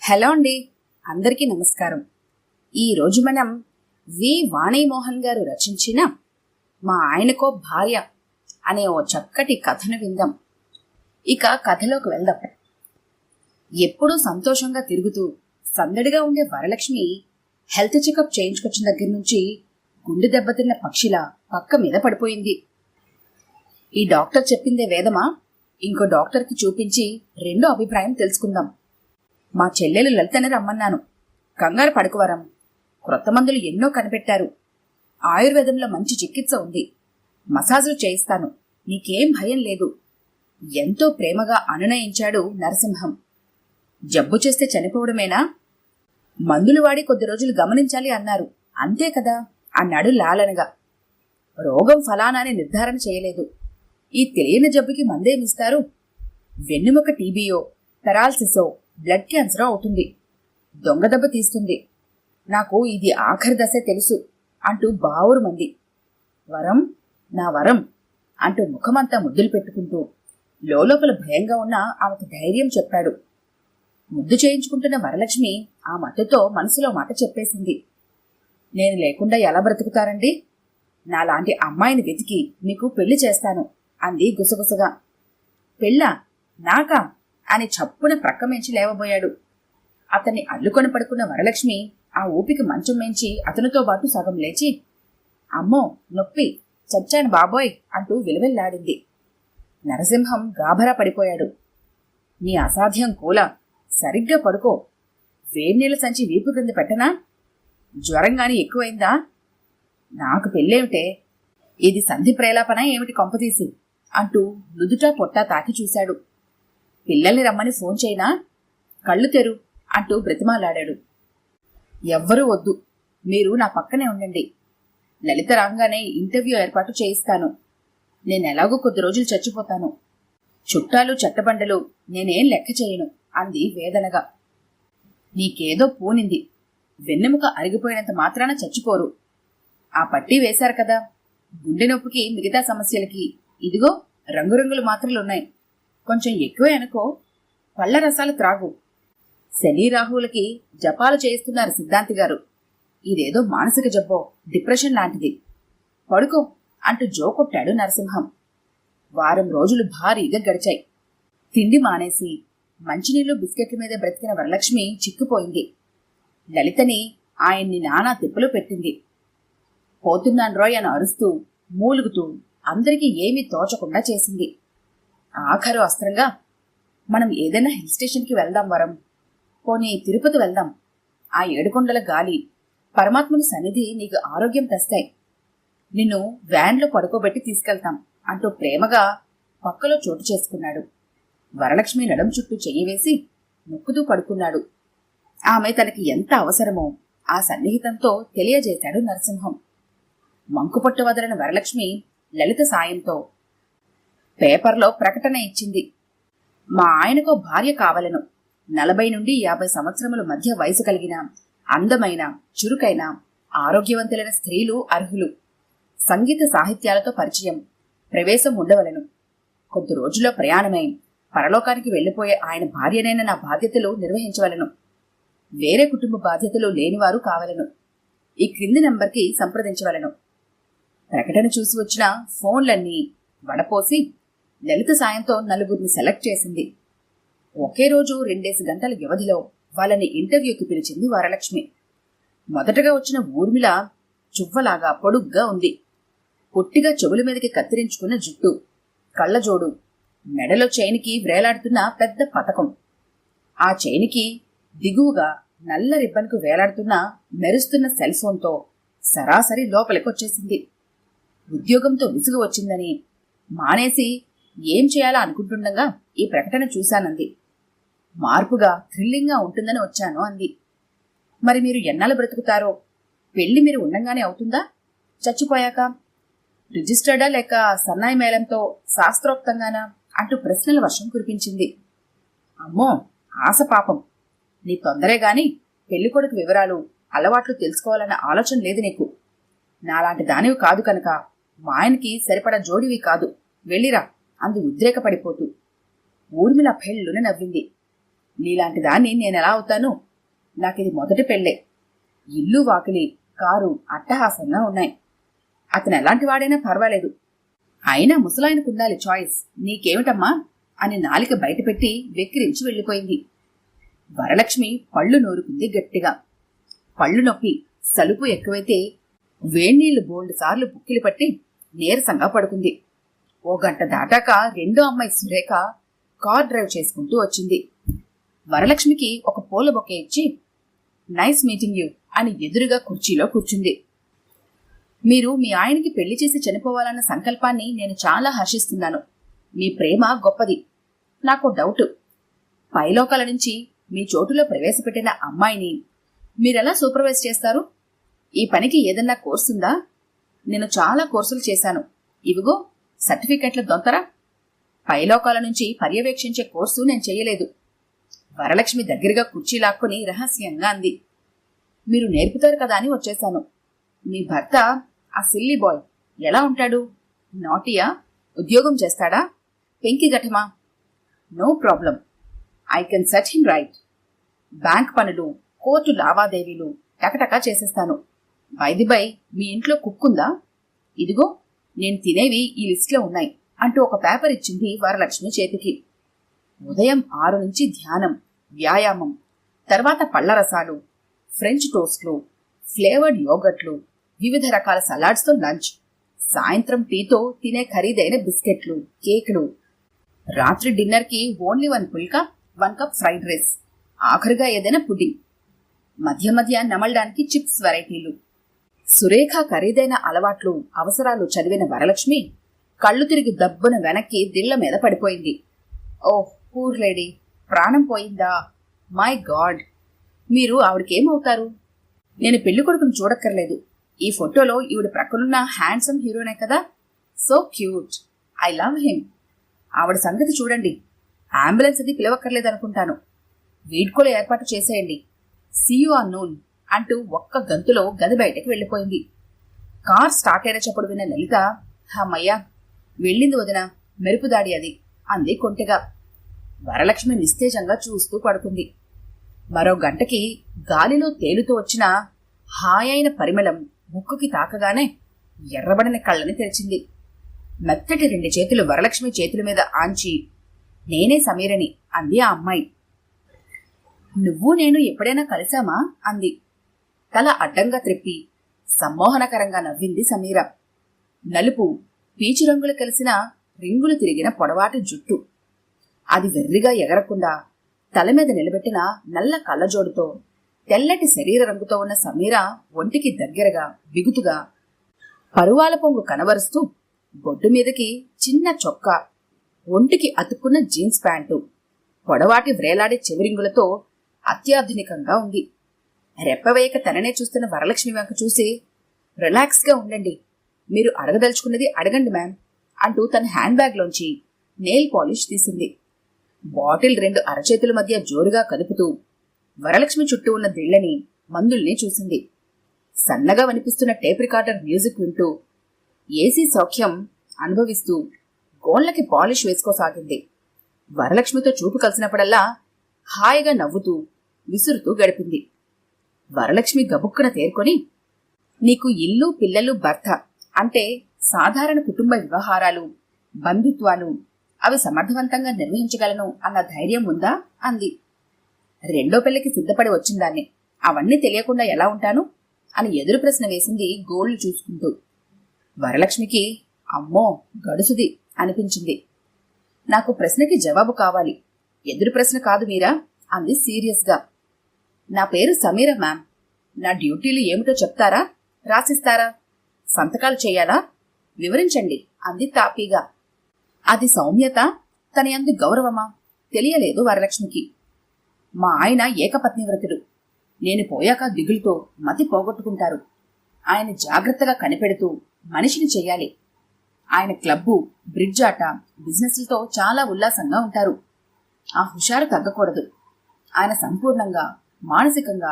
Hello అండి, అందరికీ నమస్కారం. ఈరోజు మనం వి వాణీమోహన్ గారు రచించిన మా ఆయనకో భార్య అనే ఓ చక్కటి కథను విందాం. ఇక కథలోకి వెళ్దాం. ఎప్పుడూ సంతోషంగా తిరుగుతూ సందడిగా ఉండే వరలక్ష్మి హెల్త్ చెకప్ చేయించుకొచ్చిన దగ్గర నుంచి గుండె దెబ్బతిన్న పక్షిలా పక్క మీద పడిపోయింది. ఈ డాక్టర్ చెప్పిందే వేదమా? ఇంకో డాక్టర్కి చూపించి రెండో అభిప్రాయం తెలుసుకుందాం. మా చెల్లెలు లలితని రమ్మన్నాను. కంగారు పడుకువరం. క్రొత్త మందులు ఎన్నో కనిపెట్టారు. ఆయుర్వేదంలో మంచి చికిత్స ఉంది. మసాజులు చేయిస్తాను, నీకేం భయం లేదు, ఎంతో ప్రేమగా అనునయించాడు నరసింహం. జబ్బు చేస్తే చనిపోవడమేనా? మందులు వాడి కొద్ది రోజులు గమనించాలి అన్నారు, అంతే కదా అన్నాడు లాలనగా. రోగం ఫలానా అని నిర్ధారణ చేయలేదు. ఈ తెలియని జబ్బుకి మందేమిస్తారు? వెన్నెముక టీబీయో, పెరాలసిసో, బ్లడ్ క్యాన్సర్ అవుతుంది. దొంగ దెబ్బ తీస్తుంది. నాకు ఇది ఆఖరి దశే తెలుసు అంటూ బావురు మంది. వరం, నా వరం అంటూ ముఖమంతా ముద్దులు పెట్టుకుంటూ లోపల భయంగా ఉన్న ఆమెకు ధైర్యం చెప్పాడు. ముద్దు చేయించుకుంటున్న వరలక్ష్మి ఆ మత్తుతో మనసులో మాట చెప్పేసింది. నేను లేకుండా ఎలా బ్రతుకుతారండి? నాలాంటి అమ్మాయిని వెతికి మీకు పెళ్లి చేస్తాను అంది గుసగుసగా. పెళ్ళా? నాకా అని చప్పున ప్రక్కమెంచి లేవబోయాడు. అతన్ని అల్లుకొని పడుకున్న వరలక్ష్మి ఆ ఊపికి మంచం మేంచి అతనితో పాటు సగం లేచి, అమ్మో నొప్పి, చచ్చాను బాబోయ్ అంటూ విలువెల్లాడింది. నరసింహం గాభరా పడిపోయాడు. నీ అసాధ్యం కూల, సరిగ్గా పడుకో. వేడినీళ్ళ సంచి వీపు క్రింద పెట్టనా? జ్వరంగాని ఎక్కువైందా? నాకు పెళ్ళేమిటే, ఇది సంధి ప్రేలాపన ఏమిటి కొంపతీసి అంటూ నుదుటా పొట్టా తాకి చూశాడు. పిల్లల్ని రమ్మని ఫోన్ చేయనా? కళ్ళు తెరు అంటూ బ్రతిమాలాడాడు. ఎవ్వరూ వద్దు, మీరు నా పక్కనే ఉండండి. లలిత రాగానే ఇంటర్వ్యూ ఏర్పాటు చేయిస్తాను. నేనెలాగూ కొద్ది రోజులు చచ్చిపోతాను. చుట్టాలు చట్టబండలు నేనేం లెక్క చేయను అంది వేదనగా. నీకేదో పూనింది. వెన్నెముక అరిగిపోయినంత మాత్రాన చచ్చిపోరు. ఆ పట్టీ వేశారు కదా, గుండె నొప్పికి మిగతా సమస్యలకి ఇదిగో రంగురంగుల మాత్రలున్నాయి. కొంచెం ఎక్కువే అనుకో, పళ్ళ రసాలు త్రాగు. శని రాహువులకి జపాలు చేయిస్తున్నారు సిద్ధాంతి గారు. ఇదేదో మానసిక జబ్బో, డిప్రెషన్ లాంటిది. పడుకో అంటూ జోకొట్టాడు నరసింహం. వారం రోజులు భారీగా గడిచాయి. తిండి మానేసి మంచినీళ్లు బిస్కెట్ల మీద బ్రతికిన వరలక్ష్మి చిక్కుపోయింది. లలితని ఆయన్ని నానా తిప్పలు పెట్టింది. పోతున్నాను రోయ్ అని అరుస్తూ మూలుగుతూ అందరికీ ఏమీ తోచకుండా చేసింది. ఆఖరు అస్త్రంగా, మనం ఏదైనా హిల్ స్టేషన్కి వెళ్దాం వరం, పోనీ తిరుపతి వెళ్దాం. ఆ ఏడుకొండల గాలి, పరమాత్ముని సన్నిధి నీకు ఆరోగ్యం తెస్తాయి. నిన్ను వ్యాన్లో పడుకోబెట్టి తీసుకెళ్తాం అంటూ ప్రేమగా పక్కలో చోటు చేసుకున్నాడు. వరలక్ష్మి నడుం చుట్టూ చెయ్యి వేసి నొక్కుతూ పడుకున్నాడు. ఆమె తనకి ఎంత అవసరమో ఆ సన్నిహితంతో తెలియజేశాడు నరసింహం. మంకుపట్టు వదలని వరలక్ష్మి లలిత సాయంతో పేపర్లో ప్రకటన ఇచ్చింది. మా ఆయనకో భార్య కావలను. 40 నుండి 50 సంవత్సరముల మధ్య వయసు కలిగిన అందమైన, చురుకైన, ఆరోగ్యవంతులైన స్త్రీలు అర్హులు. సంగీత సాహిత్యాలతో పరిచయం, ప్రవేశం ఉండవలను. కొద్ది రోజుల్లో ప్రయాణమై పరలోకానికి వెళ్లిపోయే ఆయన భార్యనైన నా బాధ్యతలు నిర్వహించవలను. వేరే కుటుంబ బాధ్యతలు లేనివారు కావలను. ఈ క్రింది నంబర్కి సంప్రదించవలను. ప్రకటన చూసి వచ్చిన ఫోన్లన్నీ వడపోసి లలిత సాయంతో 4 సెలెక్ట్ చేసింది. ఒకే రోజు 2 గంటల వ్యవధిలో వాళ్ళని ఇంటర్వ్యూకి పిలిచింది వరలక్ష్మి. మొదటగా వచ్చిన ఊర్మిళ చువ్వలాగా పొడుగ్గా ఉంది. పొట్టిగా చెవుల మీదకి కత్తిరించుకున్న జుట్టు, కళ్ళజోడు, మెడలో చైనికి వ్రేలాడుతున్న పెద్ద పతకం. ఆ చైనికి దిగువగా నల్ల రిబ్బన్కు వేలాడుతున్న మెరుస్తున్న సెల్ ఫోన్తో సరాసరి లోపలికొచ్చేసింది. ఉద్యోగంతో విసుగు వచ్చిందని మానేసి ఏం చేయాలా అనుకుంటుండగా ఈ ప్రకటన చూశానంది. మార్పుగా థ్రిల్లింగ్గా ఉంటుందని వచ్చాను అంది. మరి మీరు ఎన్నాళ్ళు బ్రతుకుతారో? పెళ్లి మీరు ఉండంగానే అవుతుందా, చచ్చిపోయాక? రిజిస్టర్డా లేక సన్నాయి మేళంతో శాస్త్రోక్తంగానా అంటూ ప్రశ్నల వర్షం కురిపించింది. అమ్మో ఆశ పాపం. నీ తొందరే గాని పెళ్లికొడుకు వివరాలు, అలవాట్లు తెలుసుకోవాలన్న ఆలోచన లేదు నీకు. నాలాంటి దానివి కాదు కనుక మా ఆయనకి సరిపడా జోడివి కాదు, వెళ్ళిరా అంది ఉద్రేకపడిపోతూ. ఊర్మిళ పెళ్ళున నవ్వింది. నీలాంటి దాన్ని నేనెలా అవుతాను? నాకిది మొదటి పెళ్ళే. ఇల్లు వాకిలి కారు అట్టహాసంగా ఉన్నాయి. అతను ఎలాంటి వాడైనా పర్వాలేదు. అయినా ముసలాయనకుండాలి చాయిస్. నీకేమిటమ్మా అని నాలిక బయటపెట్టి వెక్కిరించి వెళ్ళిపోయింది. వరలక్ష్మి పళ్ళు నూరుకుంది గట్టిగా. పళ్ళు నొప్పి సలుపు ఎక్కువైతే వేణీళ్లు బోల్డ్ సార్లు పుక్కిలి పట్టి నీరసంగా పడుకుంది. ఓ గంట దాటాక రెండో అమ్మాయి సురేఖ కార్ డ్రైవ్ చేసుకుంటూ వచ్చింది. వరలక్ష్మికి ఒక పూల బొకే ఇచ్చి నైస్ మీటింగ్ యూ అని ఎదురుగా కుర్చీలో కూర్చుంది. మీరు మీ ఆయనకి పెళ్లి చేసి చనిపోవాలన్న సంకల్పాన్ని నేను చాలా హర్షిస్తున్నాను. మీ ప్రేమ గొప్పది. నాకు డౌట్, పైలోకాల నుంచి మీ చోటులో ప్రవేశపెట్టిన అమ్మాయిని మీరెలా సూపర్వైజ్ చేస్తారు? ఈ పనికి ఏదన్నా కోర్సుందా? నేను చాలా కోర్సులు చేశాను. ఇవిగో సర్టిఫికెట్ల దొంతరా. పైలోకాల నుంచి పర్యవేక్షించే కోర్సు నేను చెయ్యలేదు. వరలక్ష్మి దగ్గరగా కుర్చీ లాక్కుని రహస్యంగా అంది. మీరు నేర్పుతారు కదా అని వచ్చేశాను. మీ భర్త ఆ సిల్లీ బాయ్ ఎలా ఉంటాడు? నాటియా? ఉద్యోగం చేస్తాడా? పెంకి గఠమా? No problem, I can set him right. Bank పనులు కోర్టు లావాదేవీలు టకటకా చేసేస్తాను. బై మీ ఇంట్లో కుక్కుందా? ఇదిగో నేను తినేవి ఈ లిస్ట్లో ఉన్నాయి అంటూ ఒక పేపర్ ఇచ్చింది వరలక్ష్మి చేతికి. ఉదయం 6 నుంచి ధ్యానం, వ్యాయామం, తర్వాత పళ్లరసాలు, ఫ్రెంచ్ టోస్ట్లు, ఫ్లేవర్డ్ యోగట్లు, వివిధ రకాల సలాడ్స్తో లంచ్, సాయంత్రం టీతో తినే ఖరీదైన బిస్కెట్లు, కేకులు, రాత్రి డిన్నర్కి ఓన్లీ 1 పుల్కా, 1 కప్ ఫ్రైడ్ రైస్, ఆఖరుగా ఏదైనా పుడ్డింగ్, మధ్య మధ్య నమలడానికి చిప్స్ వెరైటీలు. సురేఖ ఖరీదైన అలవాట్లు, అవసరాలు చదివిన వరలక్ష్మి కళ్ళు తిరిగి దబ్బున వెనక్కి దిళ్ల మీద పడిపోయింది. ఓహ్ పూర్ లేడీ, ప్రాణం పోయిందా? మై గాడ్, మీరు ఆవిడకేమవుతారు? నేను పెళ్లి కొడుకును చూడక్కర్లేదు. ఈ ఫోటోలో ఈవిడ ప్రక్కనున్న హ్యాండ్సమ్ హీరోనే కదా. So cute, I love him. ఆవిడ సంగతి చూడండి. అంబులెన్స్ అది పిలవక్కర్లేదనుకుంటాను. వీడ్కోలు ఏర్పాటు చేసేయండి. సీ యు ఆన్ నూన్ అంటూ ఒక్క గంతులో గది బయటకు వెళ్ళిపోయింది. కార్ స్టార్ట్ అయిన చప్పుడు విన్న లలిత, హమ్మయ్యా వెళ్ళింది వదిన, మెరుపుదాడి అది అంది కొంటెగా. వరలక్ష్మి నిస్తేజంగా చూస్తూ పడుకుంది. మరో గంటకి గాలిలో తేలుతూ వచ్చిన హాయైన పరిమళం ముక్కుకి తాకగానే ఎర్రబడిన కళ్ళని తెరిచింది. మెత్తటి 2 చేతులు వరలక్ష్మి చేతుల మీద ఆంచి, నేనే సమీరని అంది ఆ అమ్మాయి. నువ్వు నేను ఎప్పుడైనా కలిశామా అంది. తల అడ్డంగా త్రిప్పి సమ్మోహనకరంగా నవ్వింది సమీర. నలుపు పీచు రంగులు కలిసిన రింగులు తిరిగిన పొడవాటి జుట్టు. అది వెర్రిగా ఎగరకుండా తల మీద నిలబెట్టిన నల్ల కళ్ళజోడుతో తెల్లటి శరీర రంగుతో ఉన్న సమీర ఒంటికి దగ్గరగా బిగుతుగా పరువాల పొంగు కనబరుస్తూ బొడ్డు మీదకి చిన్న చొక్కా, ఒంటికి అతుక్కున్న జీన్స్ ప్యాంటు, పొడవాటి వ్రేలాడే చెవిరింగులతో అత్యాధునికంగా ఉంది. రెప్పవేయక తననే చూస్తున్న వరలక్ష్మి వంక చూసి, రిలాక్స్గా ఉండండి, మీరు అడగదలుచుకున్నది అడగండి మ్యామ్ అంటూ తన హ్యాండ్ బ్యాగ్లోంచి నెయిల్ పాలిష్ తీసింది. బాటిల్ 2 అరచేతుల మధ్య జోరుగా కదుపుతూ వరలక్ష్మి చుట్టూ ఉన్న దిళ్లని, మందుల్ని చూసింది. సన్నగా వినిపిస్తున్న టేప్ రికార్డర్ మ్యూజిక్ వింటూ ఏసీ సౌఖ్యం అనుభవిస్తూ గోళ్లకి పాలిష్ వేసుకోసాగింది. వరలక్ష్మితో చూపు కలిసినప్పుడల్లా హాయిగా నవ్వుతూ విసురుతూ గడిపింది. వరలక్ష్మి గబుక్కున తేరుకొని, నీకు ఇల్లు పిల్లలు భర్త అంటే సాధారణ కుటుంబ వ్యవహారాలు బంధుత్వాలు అవి సమర్థవంతంగా నిర్వహించగలను అన్న ధైర్యం ఉందా అంది. రెండో పెళ్లికి సిద్ధపడి వచ్చిందాన్ని అవన్నీ తెలియకుండా ఎలా ఉంటాను అని ఎదురు ప్రశ్న వేసింది గోళ్లు చూసుకుంటూ. వరలక్ష్మికి అమ్మో గడుసుది అనిపించింది. నాకు ప్రశ్నకి జవాబు కావాలి, ఎదురు ప్రశ్న కాదు మీరా అంది సీరియస్గా. నా పేరు సమీర మ్యామ్. నా డ్యూటీలు ఏమిటో చెప్తారా, రాసిస్తారా, సంతకాలు చేయాలా, వివరించండి అంది తాపీగా. అది సౌమ్యత, తన యందు గౌరవమా తెలియలేదు వరలక్ష్మికి. మా ఆయన ఏకపత్నివ్రతుడు. నేను పోయాక దిగులుతో మతి పోగొట్టుకుంటారు. ఆయన జాగ్రత్తగా కనిపెడుతూ మనిషిని చెయ్యాలి. ఆయన క్లబ్బు, బ్రిడ్జ్ ఆట, బిజినెస్లతో చాలా ఉల్లాసంగా ఉంటారు. ఆ హుషారు తగ్గకూడదు. ఆయన సంపూర్ణంగా మానసికంగా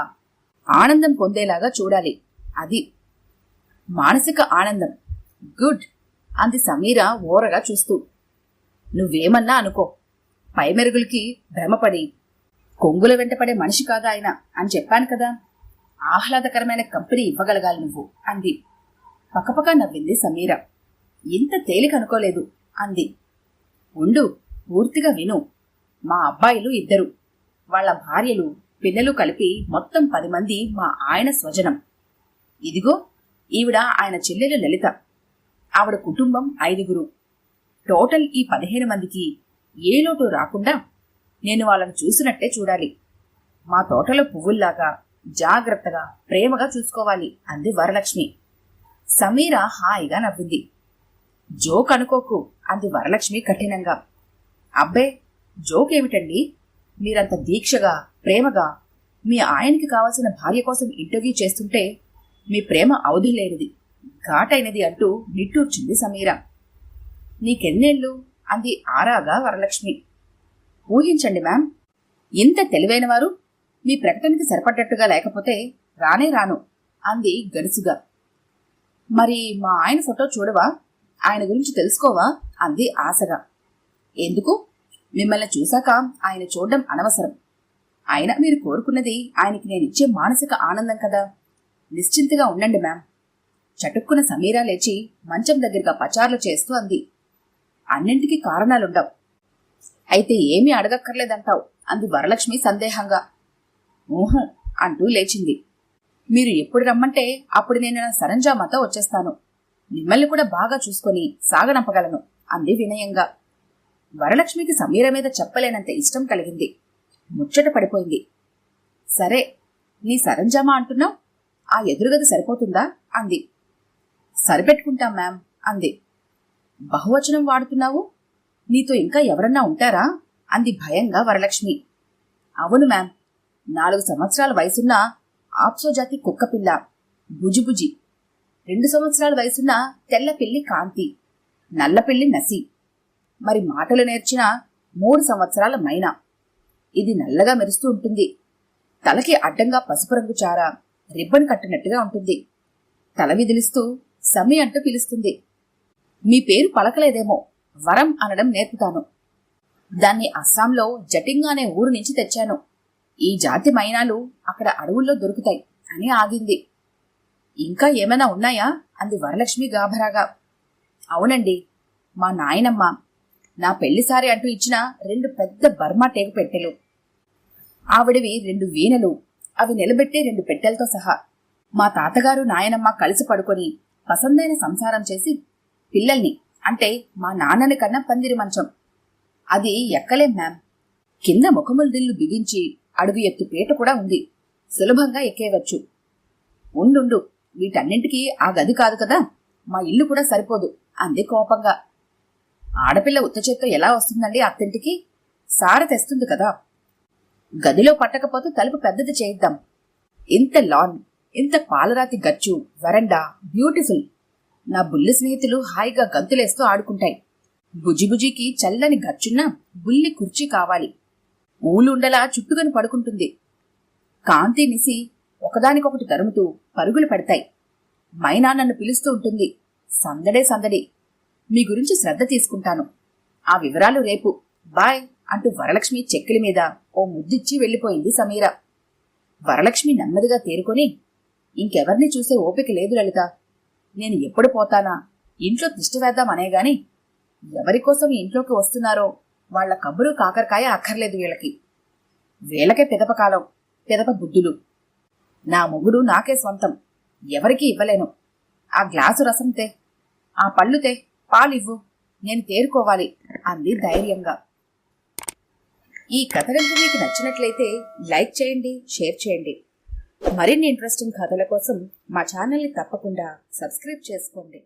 ఆనందం పొందేలాగా చూడాలి. అది మానసిక ఆనందం. గుడ్ అంది సమీర ఓరగా చూస్తూ. నువ్వేమన్నా అనుకో, పై మెరుగులకి భ్రమపడి కొంగుల వెంటపడే మనిషి కాదా ఆయన అని చెప్పాను కదా. ఆహ్లాదకరమైన కంపెనీ ఇవ్వగలగాలి నువ్వు అంది. పక్కపక్క నవ్వింది సమీర. ఇంత తేలిక అనుకోలేదు అంది. ఉండు, పూర్తిగా విను. మా అబ్బాయిలు 2, వాళ్ళ భార్యలు, పిల్లలు కలిపి మొత్తం 10 మంది మా ఆయన స్వజనం. ఇదిగో ఈవిడ ఆయన చెల్లెలు లలిత, ఆవిడ కుటుంబం 5. టోటల్ ఈ 15 మందికి ఏ లోటు రాకుండా నేను వాళ్ళను చూసినట్టే చూడాలి. మా తోటలో పువ్వుల్లాగా జాగ్రత్తగా ప్రేమగా చూసుకోవాలి అంది వరలక్ష్మి. సమీర హాయిగా నవ్వింది. జోక్ అనుకోకు అంది వరలక్ష్మి కఠినంగా. అబ్బే, జోక్ ఏమిటండి? మీరంత దీక్షగా ప్రేమగా మీ ఆయనకి కావాల్సిన భార్య కోసం ఇంటర్వ్యూ చేస్తుంటే మీ ప్రేమ అవధులేనిది, ఘాటైనది అంటూ నిట్టూర్చింది సమీర. నీకెన్నేళ్ళు అంది ఆరాగా వరలక్ష్మి. ఊహించండి మ్యామ్, ఇంత తెలివైనవారు మీ ప్రకటనకి సరిపడ్డట్టుగా లేకపోతే రానే రాను అంది గడుసుగా. మరి మా ఆయన ఫోటో చూడవా, ఆయన గురించి తెలుసుకోవా అంది ఆశగా. ఎందుకు? మిమ్మల్ని చూశాక ఆయన చూడడం అనవసరం. అయినా మీరు కోరుకున్నది ఆయనకి నేనిచ్చే మానసిక ఆనందం కదా. నిశ్చింతగా ఉండండి మ్యామ్. చటుక్కున సమీరా లేచి మంచం దగ్గరగా పచార్లు చేస్తూ అంది. అన్నింటికీ కారణాలుండవు. అయితే ఏమీ అడగక్కర్లేదంటావు అంది వరలక్ష్మి సందేహంగా. ఊహం అంటూ లేచింది. మీరు ఎప్పుడు రమ్మంటే అప్పుడు నేను నా సరంజామాతో వచ్చేస్తాను. మిమ్మల్ని కూడా బాగా చూసుకొని సాగనంపగలను అంది వినయంగా. వరలక్ష్మికి సమీర మీద చెప్పలేనంత ఇష్టం కలిగింది. ముచ్చట పడిపోయింది. సరే, నీ సరంజామా అంటున్నావు, ఆ ఎదురుగది సరిపోతుందా అంది. సరిపెట్టుకుంటాం మ్యామ్ అంది. బహువచనం వాడుతున్నావు, నీతో ఇంకా ఎవరన్నా ఉంటారా అంది భయంగా వరలక్ష్మి. అవును మ్యామ్, 4 సంవత్సరాల వయసున్న ఆప్సోజాతి కుక్కపిల్ల బుజిబుజి, 2 సంవత్సరాల వయసున్న తెల్లపిల్లి కాంతి, నల్లపిల్లి నసి, మరి మాటలు నేర్చిన 3 సంవత్సరాల మైనా. ఇది నల్లగా మెరుస్తూ ఉంటుంది. తలకి అడ్డంగా పసుపు రంగు చార రిబ్బన్ కట్టినట్టుగా ఉంటుంది. తల విదిలిస్తూ సమీ అంటూ పిలుస్తుంది. మీ పేరు పలకలేదేమో, వరం అనడం నేర్పుతాను. దాన్ని అస్సాంలో జటింగా అనే ఊరు నుంచి తెచ్చాను. ఈ జాతి మైనాలు అక్కడ అడవుల్లో దొరుకుతాయి అని ఆగింది. ఇంకా ఏమైనా ఉన్నాయా అంది వరలక్ష్మి గాభరాగా. అవునండి, మా నాయనమ్మ నా పెళ్లిసారి అంటూ ఇచ్చిన 2 పెద్ద బర్మా టేకు పెట్టెలు, ఆవిడవి 2 వీణలు, అవి నిలబెట్టే 2 పెట్టెలతో సహా. మా తాతగారు నాయనమ్మ కలిసి పడుకొని పసందైన సంసారం చేసి పిల్లల్ని, అంటే మా నాన్నని కన్నా పందిరి మంచం. అది ఎక్కలేం మ్యామ్. కింద ముఖముల దిల్లు బిగించి అడుగు ఎత్తు పీట కూడా ఉంది, సులభంగా ఎక్కేవచ్చు. ఉండు, వీటన్నింటికీ ఆ గది కాదు కదా, మా ఇల్లు కూడా సరిపోదు అంది కోపంగా. ఆడపిల్ల ఉత్తచేత్తో ఎలా వస్తుందండి అత్తింటికి? సార తెస్తుంది కదా. గదిలో పట్టకపోతే తలుపు పెద్దది చేయిద్దాం. ఇంత లాన్, ఇంత పాలరాతి గచ్చు, వరండా బ్యూటిఫుల్. నా బుల్లి స్నేహితులు హాయిగా గంతులేస్తూ ఆడుకుంటాయి. బుజిబుజికి చల్లని గచ్చున్న బుల్లి కుర్చీ కావాలి. ఊలుండలా చుట్టుకొని పడుకుంటుంది. కాంతి నిసి ఒకదానికొకటి తరుముతూ పరుగులు పెడతాయి. మైనా నన్ను పిలుస్తూ ఉంటుంది. సందడే సందడి. మీ గురించి శ్రద్ధ తీసుకుంటాను. ఆ వివరాలు రేపు. బాయ్ అంటూ వరలక్ష్మి చెక్కిలి మీద ఓ ముద్దిచ్చి వెళ్లిపోయింది సమీర. వరలక్ష్మి నెమ్మదిగా తేరుకొని, ఇంకెవర్ని చూసే ఓపిక లేదు లలిత. నేను ఎప్పుడు పోతానా, ఇంట్లో తిష్టి వేద్దాం అనేగాని ఎవరికోసం ఇంట్లోకి వస్తున్నారో వాళ్ల కబురు కాకరకాయ అక్కర్లేదు వీళ్ళకి. వీళ్ళకే పిదపకాలం, పిదప బుద్ధులు. నా మొగుడు నాకే స్వంతం, ఎవరికీ ఇవ్వలేను. ఆ గ్లాసు రసం తే, ఆ పళ్ళు తే, పాలివ్వు, నేను తేరుకోవాలి అంది ధైర్యంగా. ఈ కథ కనుక మీకు నచ్చినట్లయితే లైక్ చేయండి, షేర్ చేయండి. మరిన్ని ఇంట్రెస్టింగ్ కథల కోసం మా ఛానల్ని తప్పకుండా సబ్స్క్రైబ్ చేసుకోండి.